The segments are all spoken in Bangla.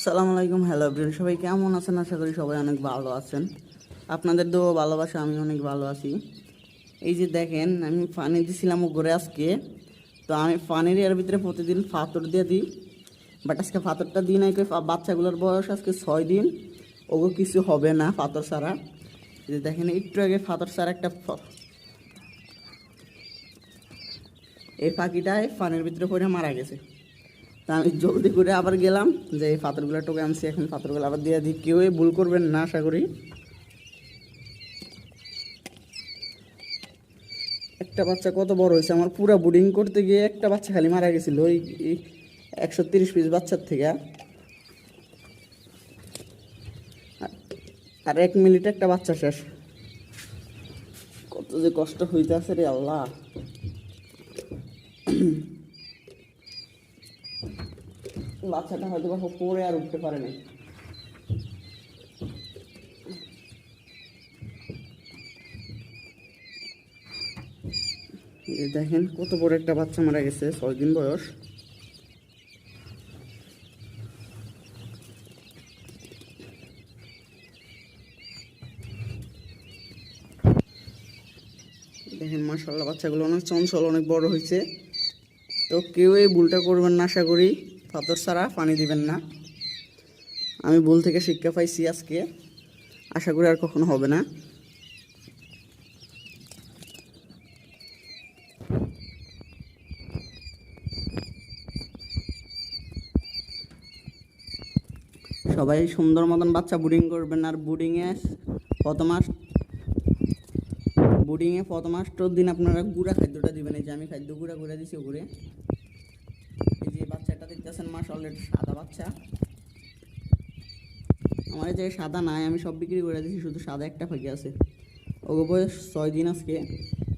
আসসালামু আলাইকুম। হ্যালো এভরিওয়ান, সবাই কেমন আছেন? আশা করি সবাই অনেক ভালো আছেন। আপনাদের দোয়া ভালোবাসা, আমি অনেক ভালো আছি। এই যে দেখেন, আমি পানি দিছিলাম ঘরে আজকে। তো আমি পানির এর ভিতরে প্রতিদিন পাথর দিয়ে দিই, বাট আজকে পাথরটা দিই নাই। বাচ্চাগুলোর বয়স আজকে 6 দিন, ওগো কিছু হবে না পাথর ছাড়া। এই যে দেখেন, একটু আগে পাথর ছাড়া একটা এই পাখিটায় পানির ভিতরে পড়ে মারা গেছে। তা আমি জলদি করে আবার গেলাম, যে এই পাথরগুলো টোকে আনছি, এখন পাথরগুলো আবার দিয়ে দিই। কেউই ভুল করবেন না আশা করি। একটা বাচ্চা কত বড় হয়েছে, আমার পুরো বোর্ডিং করতে গিয়ে একটা বাচ্চা খালি মারা গেছিল ওই 130 পিস বাচ্চার থেকে। আর 1 মিনিটে একটা বাচ্চা শেষ। কত যে কষ্ট হইতে আছে রে আল্লাহ। বাচ্চাটা হয়তো বা পড়ে আর উঠতে পারে না। এই দেখেন কত বড় একটা বাচ্চা মারা গেছে, 6 দিন বয়স। দেখেন মাশাআল্লাহ, বাচ্চাগুলো অনেক চঞ্চল, অনেক বড় হয়েছে। তো কেউ এই ভুলটা করবেন না আশা করি, পাথর ছাড়া পানি দিবেন না। আমি ভুল থেকে শিক্ষা পাইছি আজকে, আশা করি আর কখনো হবে না। সবাই সুন্দর মতন বাচ্চা বুডিং করবেন। আর প্রথম 8 দিন আপনারা গুঁড়া খাদ্যটা দিবেন। এই যে আমি খাদ্য গুঁড়া করে দিছি ওগুলো। এই যে বাচ্চাটা দেখতেছেন, মাশাআল্লাহ সাদা বাচ্চা। আমার এই যে সাদা নাই, আমি সব বিক্রি করে দিছি, শুধু সাদা একটা পাখি আছে। ওগো বয়স 6 দিন আজকে।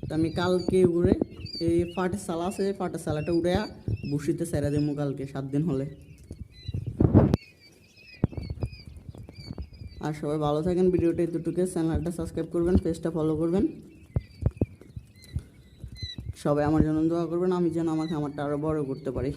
তো আমি কালকে উড়ে এই ফাটের সালা আছে, ফাটের সালাটা উড়ে বসিতে ছেড়ে দেবো কালকে 7 দিন হলে। আর সবাই ভালো থাকেন। ভিডিওটা এতটুকু, চ্যানেলটা সাবস্ক্রাইব করবেন, পেজটা ফলো করবেন। সবাই আমার জন্য দোয়া করবেন, আমি যেন আমারটা আরও বড় করতে পারি।